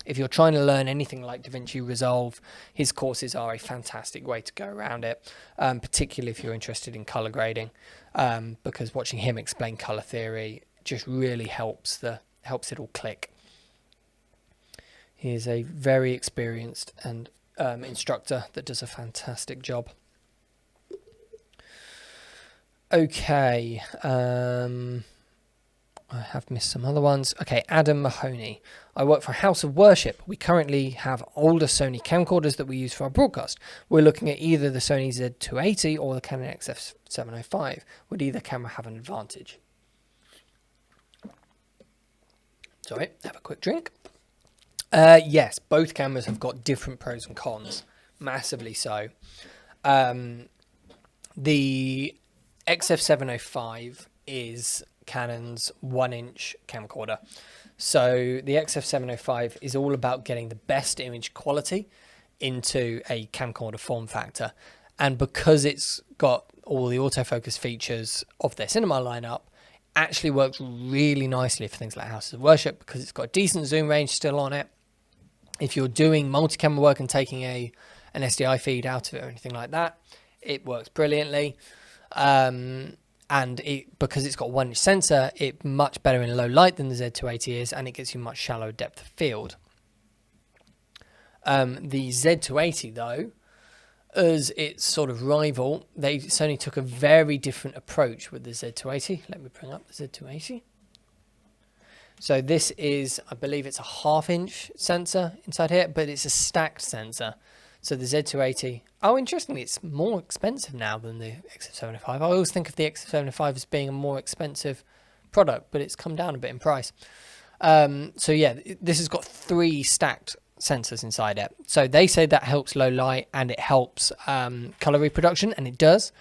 If you're trying to learn anything like DaVinci Resolve, his courses are a fantastic way to go around it, particularly if you're interested in color grading, because watching him explain color theory just really helps it all click. He is a very experienced and instructor that does a fantastic job. Okay. I have missed some other ones. Okay, Adam Mahoney. I work for a house of worship. We currently have older Sony camcorders that we use for our broadcast. We're looking at either the Sony Z280 or the Canon XF705. Would either camera have an advantage? Sorry, have a quick drink. Yes, both cameras have got different pros and cons. Massively so. The XF705 is Canon's 1-inch camcorder. So the XF705 is all about getting the best image quality into a camcorder form factor. And because it's got all the autofocus features of their cinema lineup, actually works really nicely for things like houses of worship because it's got a decent zoom range still on it. If you're doing multi-camera work and taking an SDI feed out of it or anything like that, it works brilliantly. And because it's got 1-inch sensor, it's much better in low light than the Z280 is, and it gives you much shallower depth of field. The Z280 though, as its sort of rival, Sony took a very different approach with the Z280. Let me bring up the Z280. So this is, I believe it's a 1/2-inch sensor inside here, but it's a stacked sensor. So the Z280, oh, interestingly, it's more expensive now than the XF705. I always think of the XF705 as being a more expensive product, but it's come down a bit in price. So yeah, this has got 3 stacked sensors inside it. So they say that helps low light and it helps color reproduction, and it does.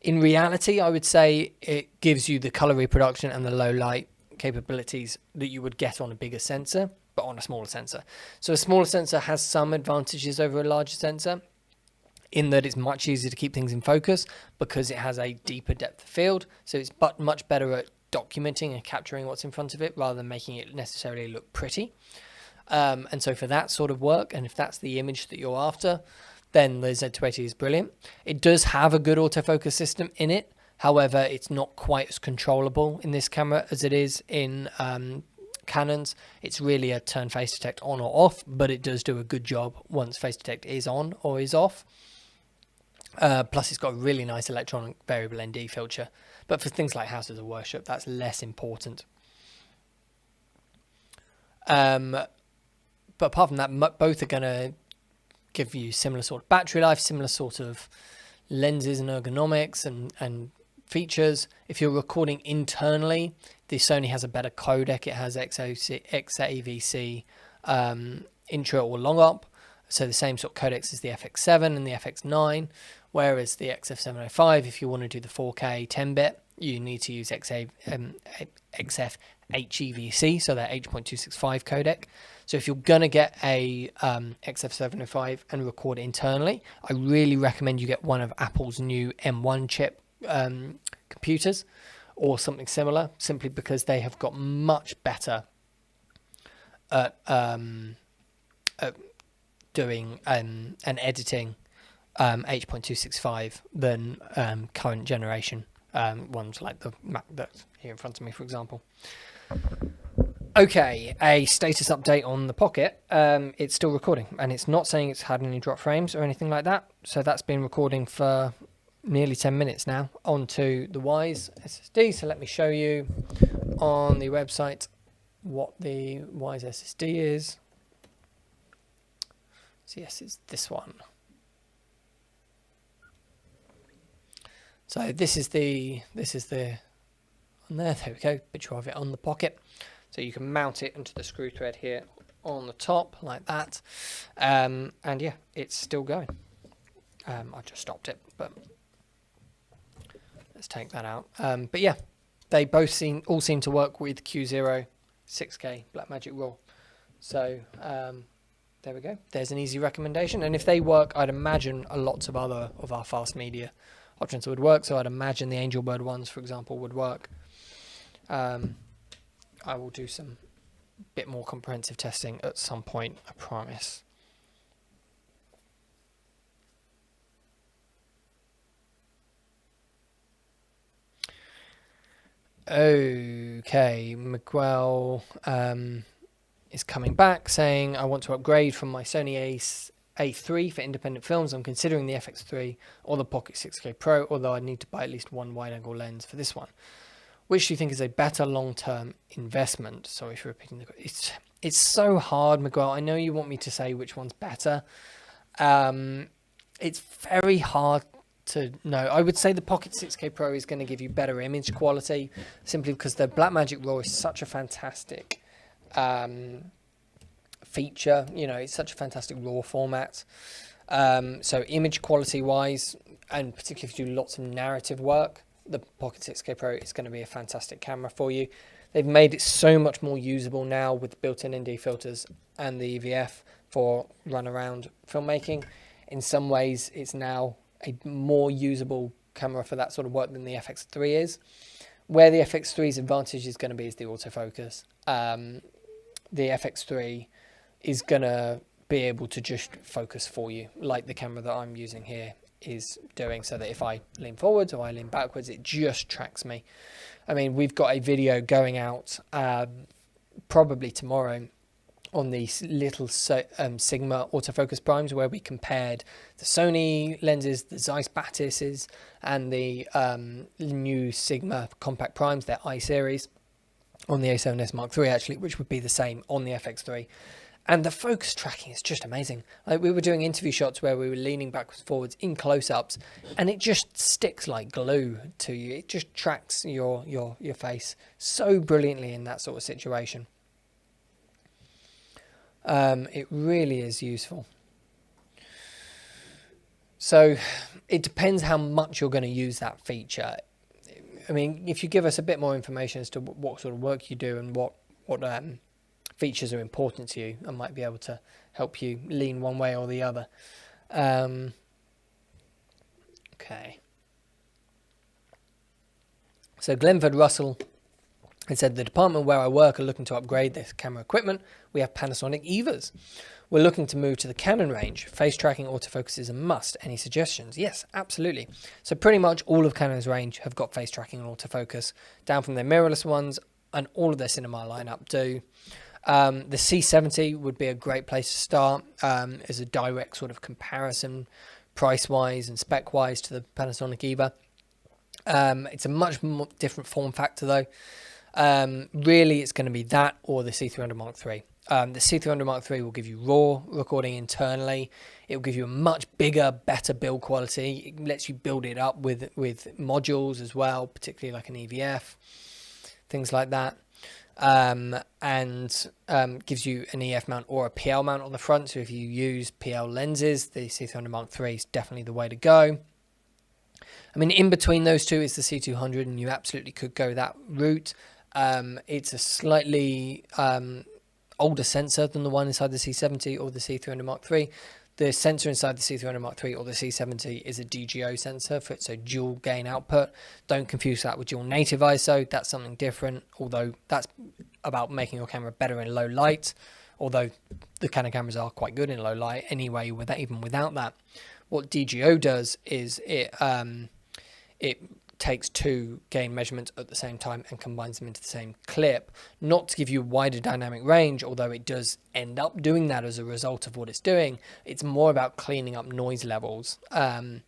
In reality, I would say it gives you the color reproduction and the low light capabilities that you would get on a bigger sensor, but on a smaller sensor. So a smaller sensor has some advantages over a larger sensor in that it's much easier to keep things in focus because it has a deeper depth of field. So it's much better at documenting and capturing what's in front of it rather than making it necessarily look pretty. And so for that sort of work, and if that's the image that you're after, then the Z280 is brilliant. It does have a good autofocus system in it. However, it's not quite as controllable in this camera as it is in Canon's. It's really a turn face detect on or off, but it does do a good job once face detect is on or is off. Plus, it's got a really nice electronic variable ND filter. But for things like houses of worship, that's less important. But apart from that, both are going to give you similar sort of battery life, similar sort of lenses and ergonomics and features. If you're recording internally, the Sony has a better codec. It has XAVC intro or long op, so the same sort of codecs as the FX7 and the FX9, whereas the XF705, if you want to do the 4K 10-bit, you need to use XF HEVC, so that H.265 codec. So if you're going to get a XF705 and record internally, I really recommend you get one of Apple's new M1 chip computers or something similar, simply because they have got much better at doing and editing H.265 than current generation ones like the Mac that's here in front of me, for example. Okay, a status update on the Pocket. It's still recording, and it's not saying it's had any drop frames or anything like that. So that's been recording for nearly 10 minutes now onto the Wise SSD. So let me show you on the website what the Wise SSD is. So yes, it's this one. So this is the on there we go, picture of it on the Pocket. So you can mount it into the screw thread here on the top like that. And yeah, it's still going. I just stopped it, but let's take that out. But yeah, they both all seem to work with Q0 6K Blackmagic RAW. So there we go. There's an easy recommendation. And if they work, I'd imagine lots of other of our fast media options would work. So I'd imagine the Angelbird ones, for example, would work. I will do some bit more comprehensive testing at some point, I promise. Okay, Miguel is coming back saying, I want to upgrade from my Sony Fx3 for independent films. I'm considering the Fx3 or the Pocket 6K Pro, although I need to buy at least one wide-angle lens for this one. Which do you think is a better long-term investment? Sorry for repeating the question. It's so hard, Miguel. I know you want me to say which one's better. It's very hard to know. I would say the Pocket 6K Pro is going to give you better image quality, simply because the Blackmagic RAW is such a fantastic feature. You know, it's such a fantastic RAW format. So image quality wise, and particularly if you do lots of narrative work, the Pocket 6K Pro is going to be a fantastic camera for you. They've made it so much more usable now with built-in ND filters and the EVF for run-around filmmaking. In some ways, it's now a more usable camera for that sort of work than the FX3 is. Where the FX3's advantage is going to be is the autofocus. The FX3 is going to be able to just focus for you, like the camera that I'm using here is doing, so that if I lean forwards or I lean backwards, it just tracks me. I mean, we've got a video going out probably tomorrow on these little Sigma autofocus primes, where we compared the Sony lenses, the Zeiss Batis's, and the new Sigma compact primes, their I series, on the A7S Mark III actually, which would be the same on the FX3. And the focus tracking is just amazing. Like, we were doing interview shots where we were leaning backwards forwards in close-ups, and it just sticks like glue to you. It just tracks your face so brilliantly in that sort of situation. It really is useful. So it depends how much you're going to use that feature. I mean, if you give us a bit more information as to what sort of work you do and what features are important to you, I might be able to help you lean one way or the other. Okay. So Glenford Russell had said, the department where I work are looking to upgrade their camera equipment. We have Panasonic EVAs. We're looking to move to the Canon range. Face tracking autofocus is a must. Any suggestions? Yes, absolutely. So pretty much all of Canon's range have got face tracking and autofocus, down from their mirrorless ones, and all of their cinema lineup do. The C70 would be a great place to start as a direct sort of comparison, price-wise and spec-wise, to the Panasonic EVA. It's a much more different form factor though. Really, it's going to be that or the C300 Mark III. The C300 Mark III will give you RAW recording internally. It will give you a much bigger, better build quality. It lets you build it up with modules as well, particularly like an EVF, things like that. And gives you an EF mount or a PL mount on the front. So if you use PL lenses, the C300 Mark III is definitely the way to go. I mean, in between those two is the C200, and you absolutely could go that route. It's a slightly older sensor than the one inside the C70 or the C300 Mark III. The sensor inside the C300 Mark III or the C70 is a DGO sensor, so dual gain output. Don't confuse that with dual native ISO. That's something different, although that's about making your camera better in low light, although the Canon cameras are quite good in low light anyway, even without that. What DGO does is it takes two gain measurements at the same time and combines them into the same clip, not to give you wider dynamic range, although it does end up doing that as a result of what it's doing. It's more about cleaning up noise levels, and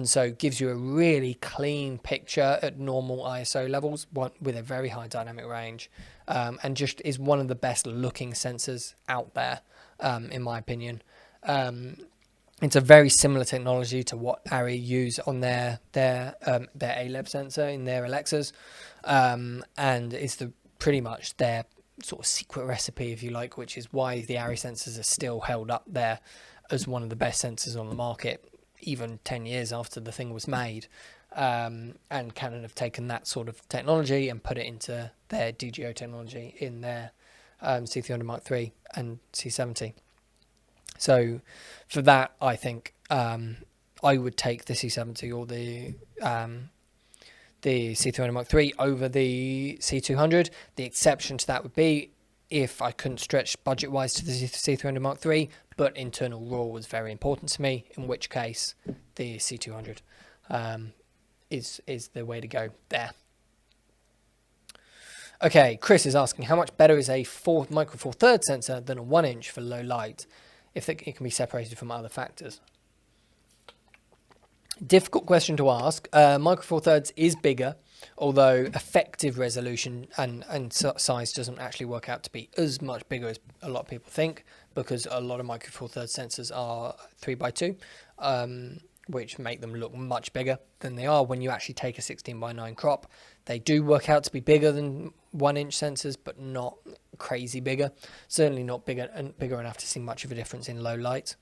so gives you a really clean picture at normal ISO levels with a very high dynamic range, and just is one of the best looking sensors out there, in my opinion. It's a very similar technology to what ARRI use on their ALEV sensor in their Alexas, and it's pretty much their sort of secret recipe, if you like, which is why the ARRI sensors are still held up there as one of the best sensors on the market, even 10 years after the thing was made. And Canon have taken that sort of technology and put it into their DGO technology in their C300 Mark III and C70. So for that, I think I would take the C70 or the C300 Mark III over the C200. The exception to that would be if I couldn't stretch budget-wise to the C300 Mark III, but internal RAW was very important to me, in which case the C200 is the way to go there. Okay, Chris is asking, how much better is a Micro Four Thirds sensor than a 1-inch for low light? if it can be separated from other factors. Difficult question to ask. Micro Four Thirds is bigger, although effective resolution and size doesn't actually work out to be as much bigger as a lot of people think, because a lot of Micro Four Thirds sensors are 3x2, which make them look much bigger than they are when you actually take a 16:9 crop. They do work out to be bigger than 1-inch sensors, but not crazy bigger. Certainly not bigger enough to see much of a difference in low light.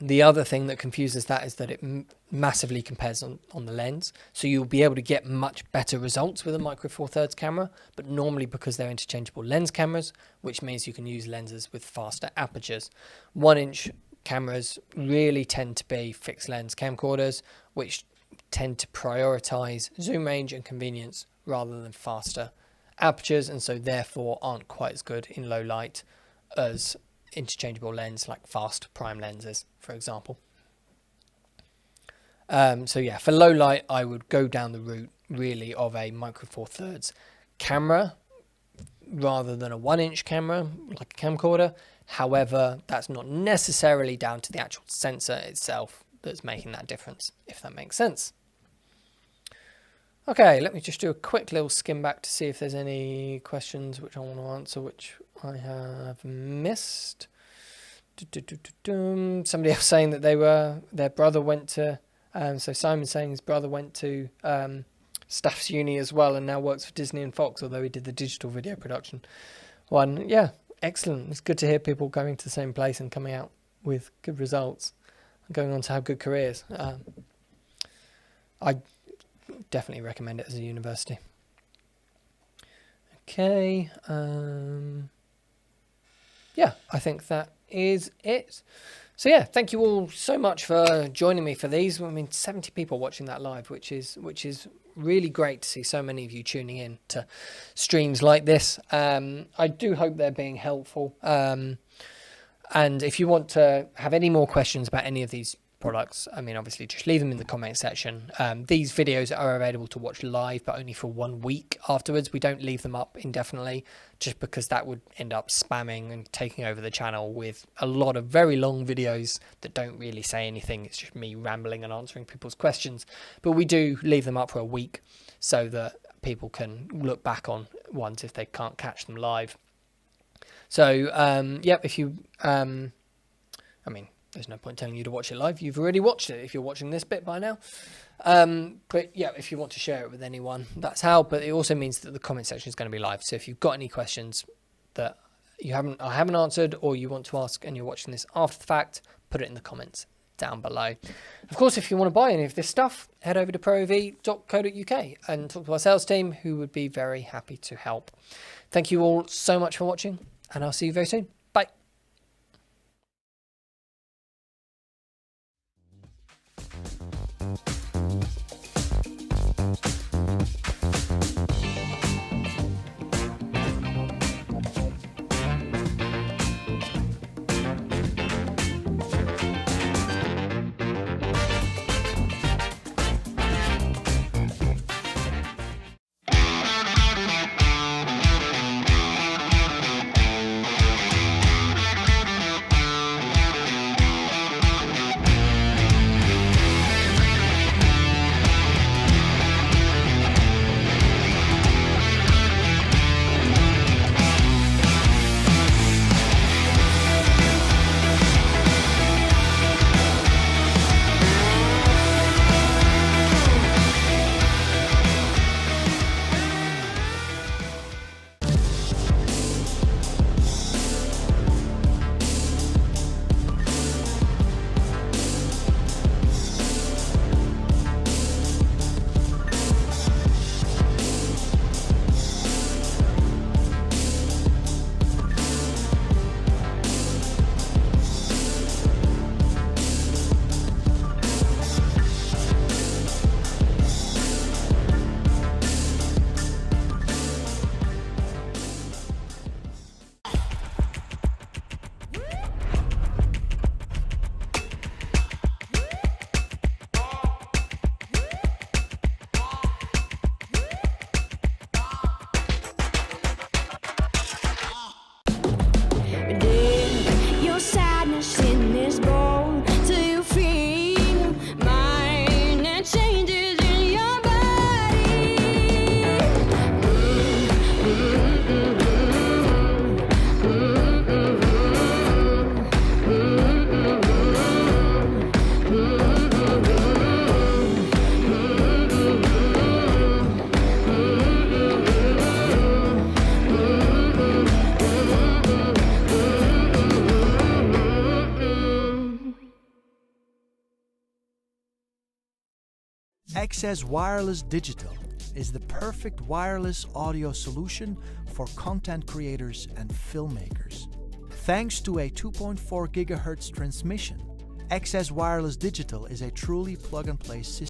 The other thing that confuses that is that it massively compares on the lens. So you'll be able to get much better results with a Micro Four Thirds camera, but normally because they're interchangeable lens cameras, which means you can use lenses with faster apertures. 1-inch cameras really tend to be fixed lens camcorders, which tend to prioritize zoom range and convenience rather than faster apertures, and so therefore aren't quite as good in low light as interchangeable lens like fast prime lenses, for example. So yeah, for low light, I would go down the route really of a Micro Four Thirds camera rather than a 1-inch camera like a camcorder. However, that's not necessarily down to the actual sensor itself that's making that difference, if that makes sense. Okay, let me just do a quick little skim back to see if there's any questions which I want to answer, which I have missed. Somebody else saying that their brother went to, so Simon's saying his brother went to Staff's uni as well and now works for Disney and Fox, although he did the digital video production one. Yeah, excellent. It's good to hear people going to the same place and coming out with good results and going on to have good careers. I definitely recommend it as a university. Okay. Yeah, I think that is it. So yeah, thank you all so much for joining me for these. I mean, 70 people watching that live, which is really great to see so many of you tuning in to streams like this. I do hope they're being helpful. And if you want to have any more questions about any of these products, I mean, obviously just leave them in the comment section. These videos are available to watch live, but only for 1 week afterwards. We don't leave them up indefinitely, just because that would end up spamming and taking over the channel with a lot of very long videos that don't really say anything. It's just me rambling and answering people's questions. But we do leave them up for a week so that people can look back on ones if they can't catch them live. So, yep, if you, I mean, there's no point telling you to watch it live. You've already watched it if you're watching this bit by now. But yeah, if you want to share it with anyone, that's how. But it also means that the comment section is going to be live. So if you've got any questions that I haven't answered, or you want to ask and you're watching this after the fact, put it in the comments down below. Of course, if you want to buy any of this stuff, head over to proav.co.uk and talk to our sales team, who would be very happy to help. Thank you all so much for watching, and I'll see you very soon. Bye. XS Wireless Digital is the perfect wireless audio solution for content creators and filmmakers. Thanks to a 2.4 GHz transmission, XS Wireless Digital is a truly plug-and-play system